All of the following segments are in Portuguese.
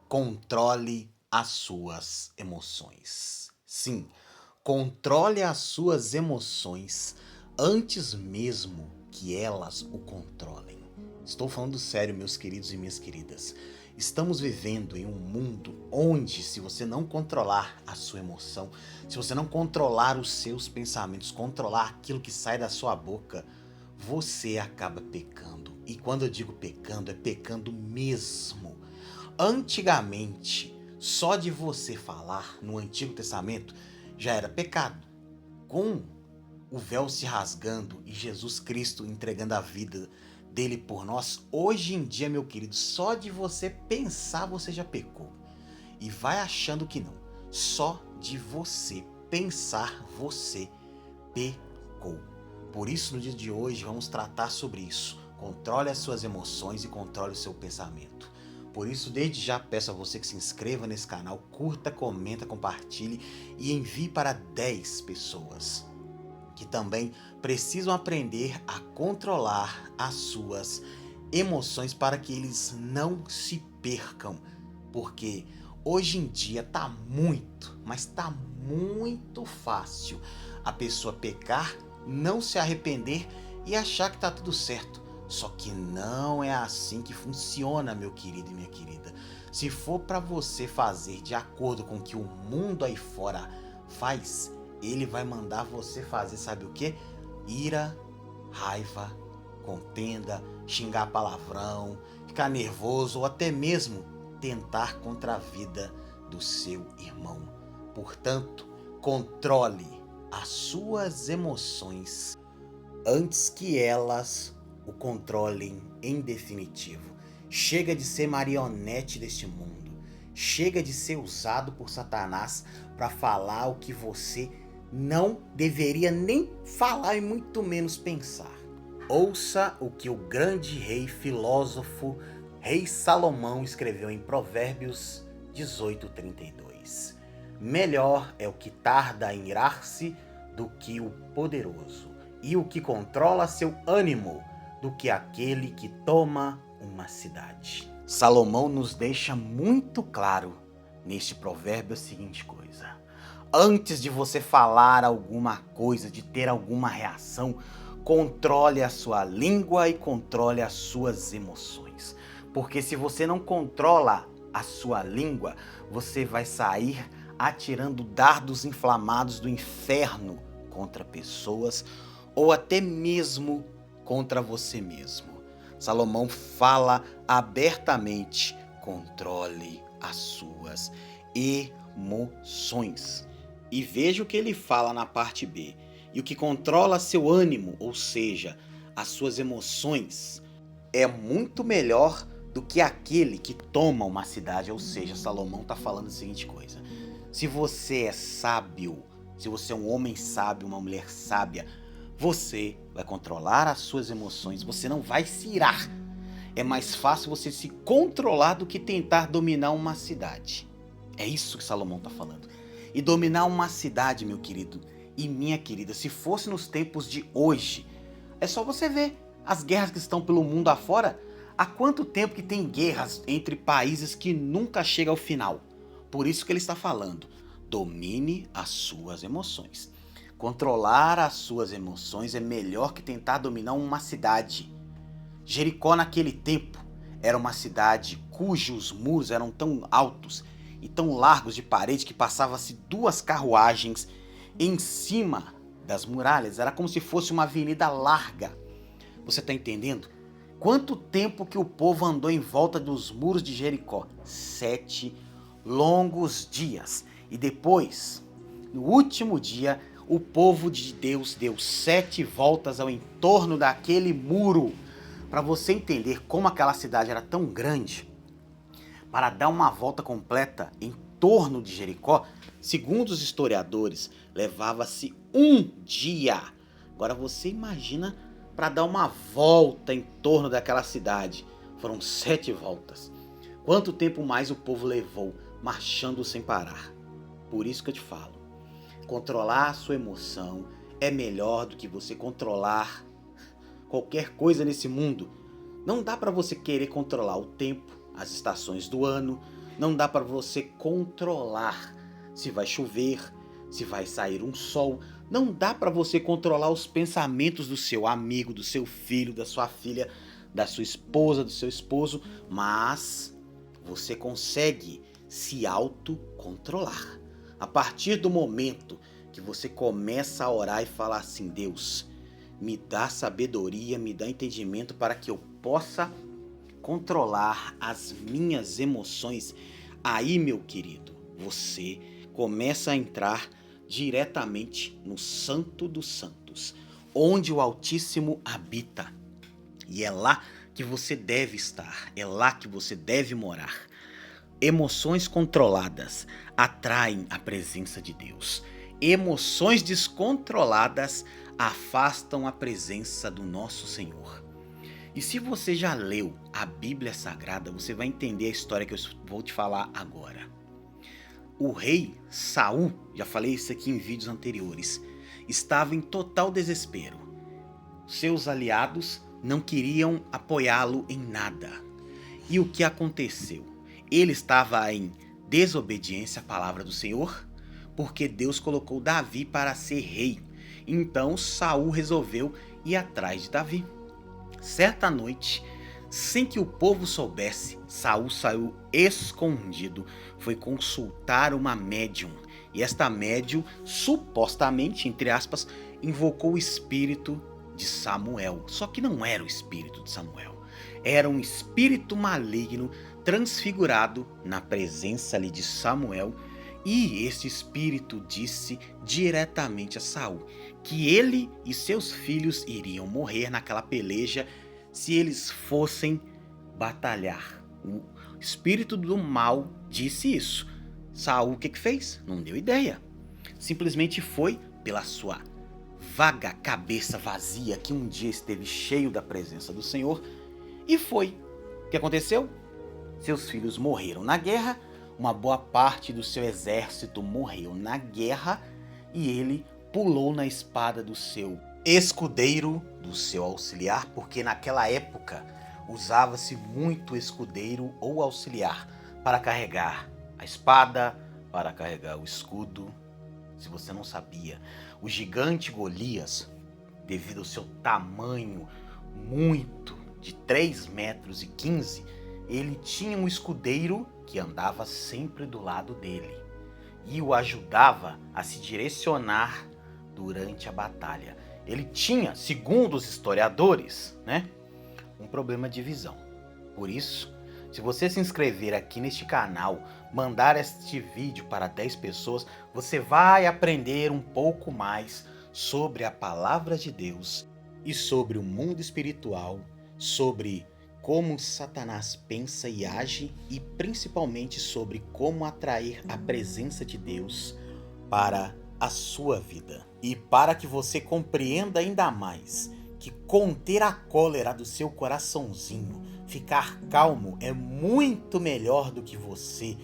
Controle as suas emoções. Sim, controle as suas emoções antes mesmo que elas o controlem. Estou falando sério, meus queridos e minhas queridas. Estamos vivendo em um mundo onde, se você não controlar a sua emoção, se você não controlar os seus pensamentos, controlar aquilo que sai da sua boca, você acaba pecando. E quando eu digo pecando, é pecando mesmo. Antigamente, só de você falar no Antigo Testamento já era pecado. Com o véu se rasgando e Jesus Cristo entregando a vida dele por nós, hoje em dia, meu querido, só de você pensar você já pecou. E vai achando que não. Só de você pensar você pecou. Por isso, no dia de hoje, vamos tratar sobre isso. Controle as suas emoções e controle o seu pensamento. Por isso, desde já peço a você que se inscreva nesse canal, curta, comenta, compartilhe e envie para 10 pessoas que também precisam aprender a controlar as suas emoções para que eles não se percam. Porque hoje em dia tá muito, mas tá muito fácil a pessoa pecar, não se arrepender e achar que tá tudo certo. Só que não é assim que funciona, meu querido e minha querida. Se for para você fazer de acordo com o que o mundo aí fora faz, ele vai mandar você fazer, sabe o que? Ira, raiva, contenda, xingar palavrão, ficar nervoso ou até mesmo tentar contra a vida do seu irmão. Portanto, controle as suas emoções antes que elas o controlem em definitivo. Chega de ser marionete deste mundo. Chega de ser usado por Satanás para falar o que você não deveria nem falar e muito menos pensar. Ouça o que o grande rei filósofo, rei Salomão, escreveu em Provérbios 18:32. Melhor é o que tarda em irar-se do que o poderoso, e o que controla seu ânimo do que aquele que toma uma cidade. Salomão nos deixa muito claro neste provérbio a seguinte coisa: antes de você falar alguma coisa, de ter alguma reação, controle a sua língua e controle as suas emoções. Porque se você não controla a sua língua, você vai sair atirando dardos inflamados do inferno contra pessoas ou até mesmo contra você mesmo. Salomão fala abertamente: controle as suas emoções. E veja o que ele fala na parte B. E o que controla seu ânimo, ou seja, as suas emoções, é muito melhor do que aquele que toma uma cidade. Ou seja, Salomão está falando a seguinte coisa: se você é sábio, se você é um homem sábio, uma mulher sábia, você vai controlar as suas emoções, você não vai se irar. É mais fácil você se controlar do que tentar dominar uma cidade. É isso que Salomão está falando. E dominar uma cidade, meu querido e minha querida, se fosse nos tempos de hoje, é só você ver as guerras que estão pelo mundo afora. Há quanto tempo que tem guerras entre países que nunca chega ao final? Por isso que ele está falando: domine as suas emoções. Controlar as suas emoções é melhor que tentar dominar uma cidade. Jericó naquele tempo era uma cidade cujos muros eram tão altos e tão largos de parede que passava-se duas carruagens em cima das muralhas. Era como se fosse uma avenida larga. Você está entendendo? Quanto tempo que o povo andou em volta dos muros de Jericó? 7 longos dias. E depois, no último dia, o povo de Deus deu 7 voltas ao entorno daquele muro. Para você entender como aquela cidade era tão grande, para dar uma volta completa em torno de Jericó, segundo os historiadores, levava-se um dia. Agora você imagina para dar uma volta em torno daquela cidade. Foram 7 voltas. Quanto tempo mais o povo levou marchando sem parar? Por isso que eu te falo, controlar a sua emoção é melhor do que você controlar qualquer coisa nesse mundo. Não dá para você querer controlar o tempo, as estações do ano, Não dá para você controlar se vai chover, se vai sair um sol. Não dá para você controlar os pensamentos do seu amigo, do seu filho, da sua filha, da sua esposa, do seu esposo, mas você consegue se autocontrolar. A partir do momento que você começa a orar e falar assim: Deus, me dá sabedoria, me dá entendimento para que eu possa controlar as minhas emoções. Aí, meu querido, você começa a entrar diretamente no Santo dos Santos, onde o Altíssimo habita. E é lá que você deve estar, é lá que você deve morar. Emoções controladas atraem a presença de Deus. Emoções descontroladas afastam a presença do nosso Senhor. E se você já leu a Bíblia Sagrada, você vai entender a história que eu vou te falar agora. O rei Saul, já falei isso aqui em vídeos anteriores, estava em total desespero. Seus aliados não queriam apoiá-lo em nada. E o que aconteceu? Ele estava em desobediência à palavra do Senhor, porque Deus colocou Davi para ser rei. Então Saul resolveu ir atrás de Davi. Certa noite, sem que o povo soubesse, Saul saiu escondido, foi consultar uma médium. E esta médium, supostamente, entre aspas, invocou o espírito de Samuel. Só que não era o espírito de Samuel. Era um espírito maligno transfigurado na presença ali de Samuel. E este espírito disse diretamente a Saul que ele e seus filhos iriam morrer naquela peleja se eles fossem batalhar. O espírito do mal disse isso. Saul o que fez? Não deu ideia. Simplesmente foi pela sua vaga cabeça vazia que um dia esteve cheio da presença do Senhor e foi. O que aconteceu? Seus filhos morreram na guerra, uma boa parte do seu exército morreu na guerra e ele pulou na espada do seu escudeiro, do seu auxiliar, porque naquela época usava-se muito escudeiro ou auxiliar para carregar a espada, para carregar o escudo. Se você não sabia, o gigante Golias, devido ao seu tamanho muito de 3,15 metros, ele tinha um escudeiro que andava sempre do lado dele e o ajudava a se direcionar durante a batalha. Ele tinha, segundo os historiadores, um problema de visão. Por isso, se você se inscrever aqui neste canal, mandar este vídeo para 10 pessoas, você vai aprender um pouco mais sobre a palavra de Deus e sobre o mundo espiritual, sobre como Satanás pensa e age e principalmente sobre como atrair a presença de Deus para a sua vida. E para que você compreenda ainda mais que conter a cólera do seu coraçãozinho, ficar calmo é muito melhor do que você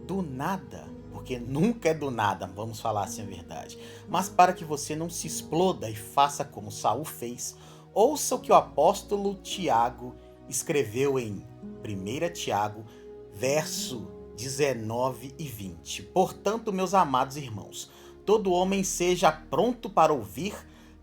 do nada, porque nunca é do nada, vamos falar assim a verdade. Mas para que você não se exploda e faça como Saul fez, ouça o que o apóstolo Tiago escreveu em 1 Tiago, verso 19 e 20. Portanto, meus amados irmãos, todo homem seja pronto para ouvir,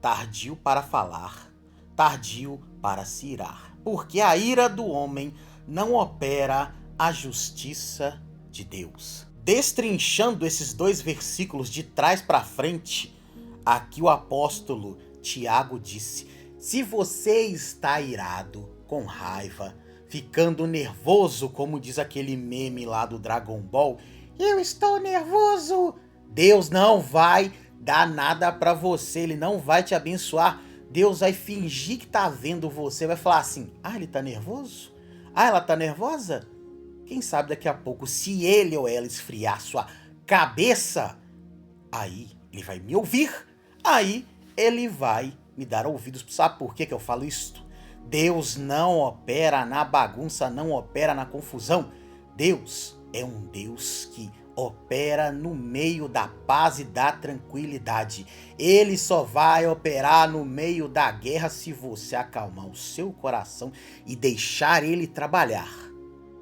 tardio para falar, tardio para se irar, porque a ira do homem não opera a justiça de Deus. Destrinchando esses dois versículos de trás para frente, aqui o apóstolo Tiago disse: se você está irado, com raiva, ficando nervoso, como diz aquele meme lá do Dragon Ball, eu estou nervoso, Deus não vai dar nada para você, ele não vai te abençoar. Deus vai fingir que tá vendo você, vai falar assim: ah, ele tá nervoso? Ah, ela tá nervosa? Quem sabe daqui a pouco, se ele ou ela esfriar sua cabeça, aí ele vai me ouvir, aí ele vai me dar ouvidos. Sabe por que eu falo isto? Deus não opera na bagunça, não opera na confusão. Deus é um Deus que opera no meio da paz e da tranquilidade. Ele só vai operar no meio da guerra se você acalmar o seu coração e deixar ele trabalhar.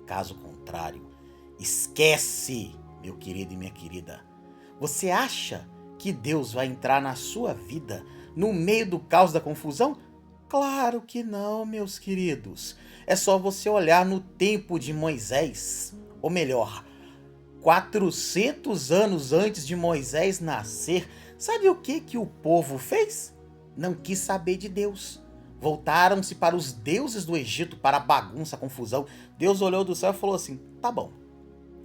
Caso contrário, Esquece, meu querido e minha querida. Você acha que Deus vai entrar na sua vida no meio do caos da confusão? Claro que não, meus queridos. É só você olhar no tempo de Moisés, ou melhor, 400 anos antes de Moisés nascer. Sabe o que o povo fez? Não quis saber de Deus. Voltaram-se para os deuses do Egito, para a bagunça, a confusão. Deus olhou do céu e falou assim: tá bom,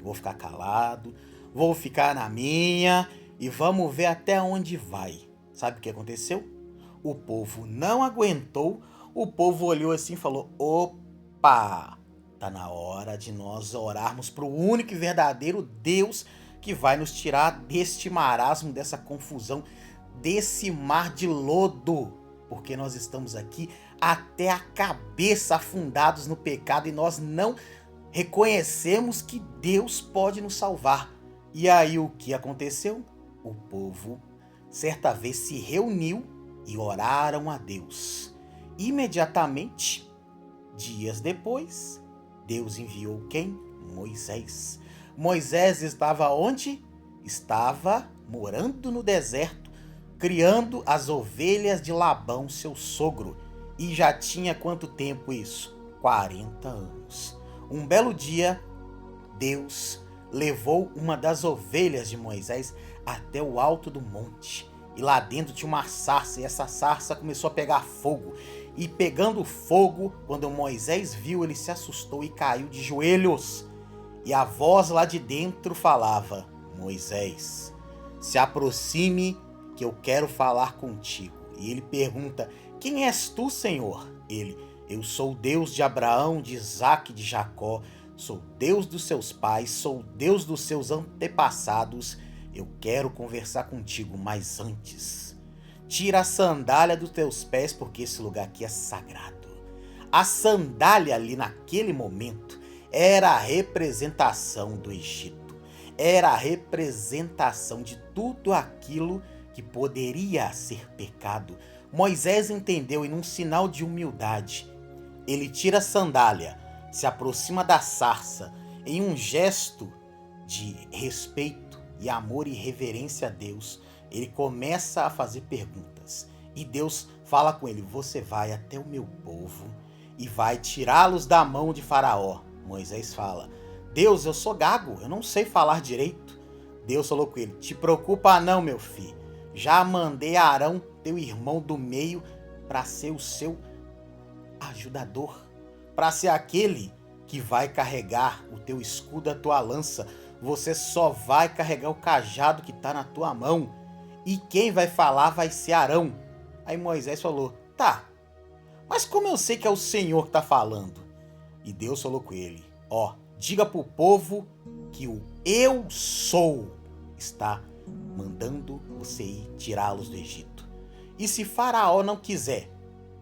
vou ficar calado, vou ficar na minha e vamos ver até onde vai. Sabe o que aconteceu? O povo não aguentou, o povo olhou assim e falou: opa, tá na hora de nós orarmos para o único e verdadeiro Deus que vai nos tirar deste marasmo, dessa confusão, desse mar de lodo, porque nós estamos aqui até a cabeça afundados no pecado e nós não reconhecemos que Deus pode nos salvar. E aí o que aconteceu? O povo certa vez se reuniu e oraram a Deus. Imediatamente, dias depois, Deus enviou quem? Moisés. Moisés estava onde? Estava morando no deserto, criando as ovelhas de Labão, seu sogro. E já tinha quanto tempo isso? 40 anos. Um belo dia, Deus levou uma das ovelhas de Moisés até o alto do monte. E lá dentro tinha uma sarça, e essa sarça começou a pegar fogo. E pegando fogo, quando Moisés viu, ele se assustou e caiu de joelhos. E a voz lá de dentro falava: Moisés, se aproxime que eu quero falar contigo. E ele pergunta: quem és tu, Senhor? Ele: eu sou o Deus de Abraão, de Isaque e de Jacó. Sou Deus dos seus pais, sou Deus dos seus antepassados. Eu quero conversar contigo, mas antes, tira a sandália dos teus pés, porque esse lugar aqui é sagrado. A sandália ali naquele momento era a representação do Egito. Era a representação de tudo aquilo que poderia ser pecado. Moisés entendeu e num sinal de humildade, ele tira a sandália, se aproxima da sarça em um gesto de respeito e amor e reverência a Deus. Ele começa a fazer perguntas e Deus fala com ele: você vai até o meu povo e vai tirá-los da mão de Faraó. Moisés fala: Deus, eu sou gago, eu não sei falar direito. Deus falou com ele: te preocupa não, meu filho, já mandei Arão, teu irmão do meio, para ser o seu ajudador, para ser aquele que vai carregar o teu escudo, a tua lança. Você só vai carregar o cajado que está na tua mão. E quem vai falar vai ser Arão. Aí Moisés falou: tá, mas como eu sei que é o Senhor que está falando? E Deus falou com ele: ó, diga pro povo que o eu sou está mandando você ir tirá-los do Egito. E se Faraó não quiser,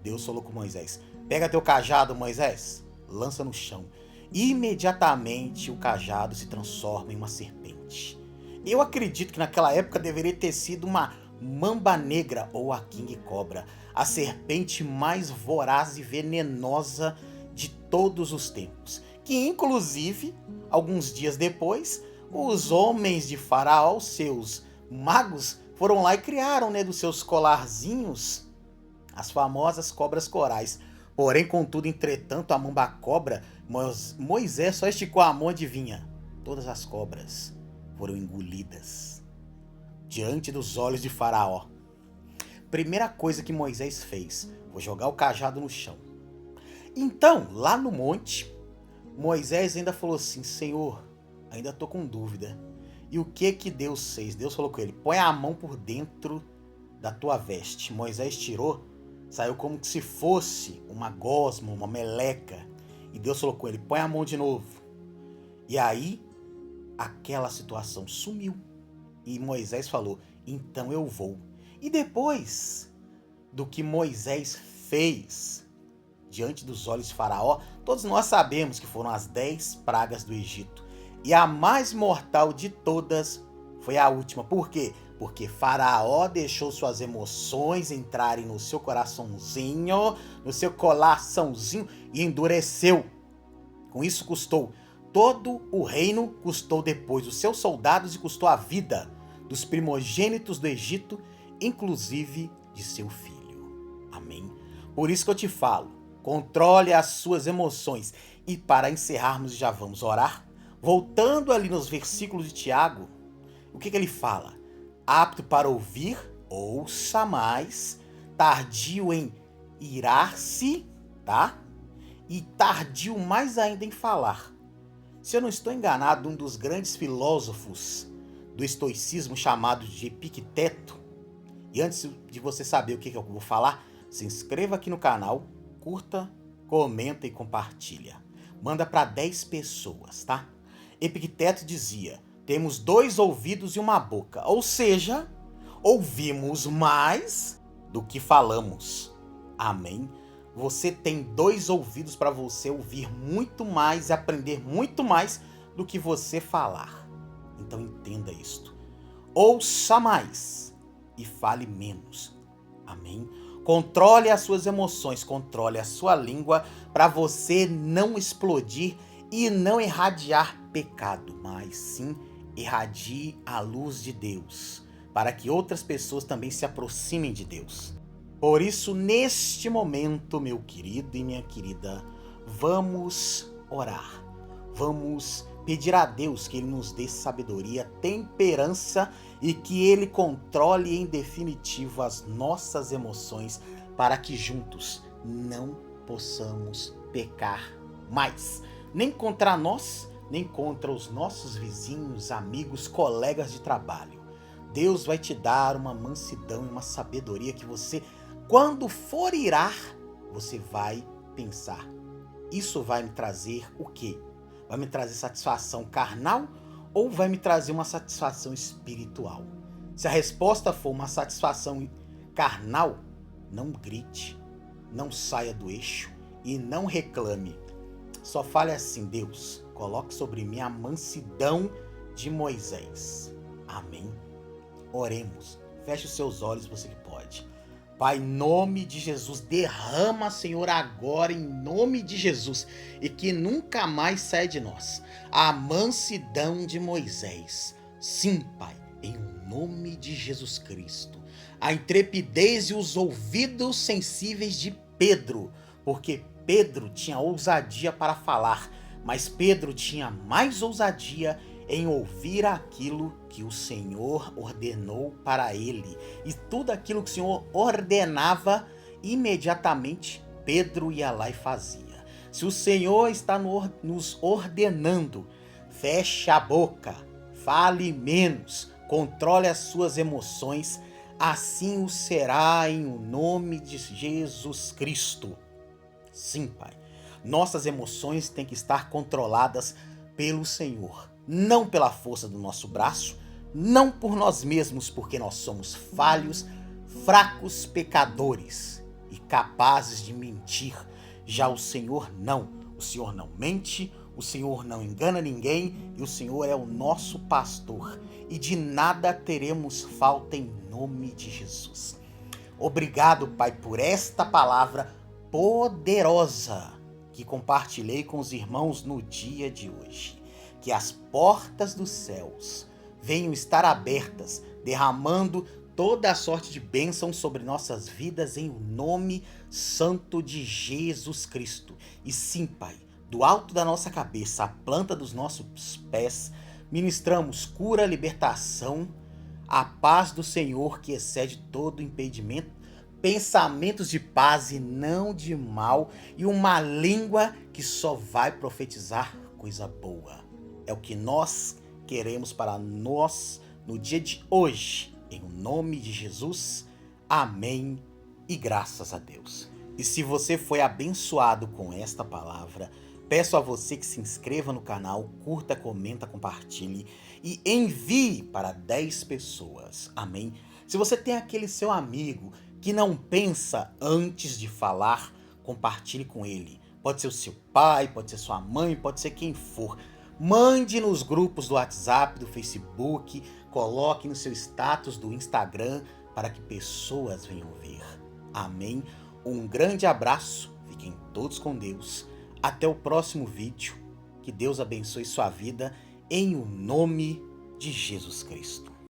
Deus falou com Moisés: pega teu cajado, Moisés, lança no chão. Imediatamente o cajado se transforma em uma serpente. Eu acredito que naquela época deveria ter sido uma mamba negra ou a king cobra, a serpente mais voraz e venenosa de todos os tempos, que inclusive, alguns dias depois, os homens de Faraó, seus magos, foram lá e criaram, dos seus colarzinhos, as famosas cobras corais. Porém, contudo, entretanto, a mamba cobra, Moisés só esticou a mão e adivinha, todas as cobras foram engolidas diante dos olhos de Faraó. Primeira coisa que Moisés fez foi jogar o cajado no chão. Então, lá no monte, Moisés ainda falou assim: Senhor, ainda estou com dúvida. E o que Deus fez? Deus falou com ele: põe a mão por dentro da tua veste. Moisés tirou, saiu como se fosse uma gosma, uma meleca. E Deus falou com ele: põe a mão de novo. E aí, aquela situação sumiu. E Moisés falou: então eu vou. E depois do que Moisés fez diante dos olhos de Faraó, todos nós sabemos que foram as 10 pragas do Egito. E a mais mortal de todas foi a última. Por quê? Porque Faraó deixou suas emoções entrarem no seu coraçãozinho, no seu coraçãozinho, e endureceu. Com isso custou todo o reino custou depois os seus soldados e custou a vida dos primogênitos do Egito, inclusive de seu filho. Amém? Por isso que eu te falo, controle as suas emoções. E para encerrarmos, já vamos orar. Voltando ali nos versículos de Tiago, o que ele fala? Apto para ouvir, ouça mais, tardio em irar-se, tá? E tardio mais ainda em falar. Se eu não estou enganado, um dos grandes filósofos do estoicismo chamado de Epicteto. E antes de você saber o que eu vou falar, se inscreva aqui no canal, curta, comenta e compartilha. Manda para 10 pessoas, tá? Epicteto dizia: temos 2 ouvidos e uma boca, ou seja, ouvimos mais do que falamos. Amém? Você tem 2 ouvidos para você ouvir muito mais e aprender muito mais do que você falar. Então entenda isto. Ouça mais e fale menos. Amém? Controle as suas emoções, controle a sua língua para você não explodir e não irradiar pecado, mas sim irradie a luz de Deus, para que outras pessoas também se aproximem de Deus. Por isso, neste momento, meu querido e minha querida, vamos orar. Vamos pedir a Deus que Ele nos dê sabedoria, temperança e que Ele controle em definitivo as nossas emoções para que juntos não possamos pecar mais. Nem contra nós, nem contra os nossos vizinhos, amigos, colegas de trabalho. Deus vai te dar uma mansidão e uma sabedoria que você, quando for irar, você vai pensar: isso vai me trazer o quê? Vai me trazer satisfação carnal ou vai me trazer uma satisfação espiritual? Se a resposta for uma satisfação carnal, não grite, não saia do eixo e não reclame. Só fale assim: Deus, coloque sobre mim a mansidão de Moisés. Amém? Oremos. Feche os seus olhos, você que pode. Pai, em nome de Jesus, derrama, Senhor, agora, em nome de Jesus, e que nunca mais saia de nós a mansidão de Moisés. Sim, Pai, em nome de Jesus Cristo. A intrepidez e os ouvidos sensíveis de Pedro, porque Pedro tinha ousadia para falar, mas Pedro tinha mais ousadia em ouvir aquilo que o Senhor ordenou para ele. E tudo aquilo que o Senhor ordenava, imediatamente Pedro ia lá e fazia. Se o Senhor está nos ordenando, feche a boca, fale menos, controle as suas emoções, assim o será em o nome de Jesus Cristo. Sim, Pai, nossas emoções têm que estar controladas pelo Senhor, não pela força do nosso braço, não por nós mesmos, porque nós somos falhos, fracos, pecadores e capazes de mentir. Já o Senhor não mente, o Senhor não engana ninguém e o Senhor é o nosso pastor e de nada teremos falta em nome de Jesus. Obrigado, Pai, por esta palavra poderosa que compartilhei com os irmãos no dia de hoje. Que as portas dos céus venham estar abertas, derramando toda a sorte de bênção sobre nossas vidas em nome santo de Jesus Cristo. E sim, Pai, do alto da nossa cabeça, à planta dos nossos pés, ministramos cura, libertação, a paz do Senhor que excede todo impedimento, pensamentos de paz e não de mal, e uma língua que só vai profetizar coisa boa. É o que nós queremos para nós no dia de hoje. Em nome de Jesus, amém e graças a Deus. E se você foi abençoado com esta palavra, peço a você que se inscreva no canal, curta, comenta, compartilhe e envie para 10 pessoas. Amém? Se você tem aquele seu amigo que não pensa antes de falar, compartilhe com ele. Pode ser o seu pai, pode ser sua mãe, pode ser quem for. Mande nos grupos do WhatsApp, do Facebook, coloque no seu status do Instagram para que pessoas venham ver. Amém? Um grande abraço, fiquem todos com Deus. Até o próximo vídeo. Que Deus abençoe sua vida em o nome de Jesus Cristo.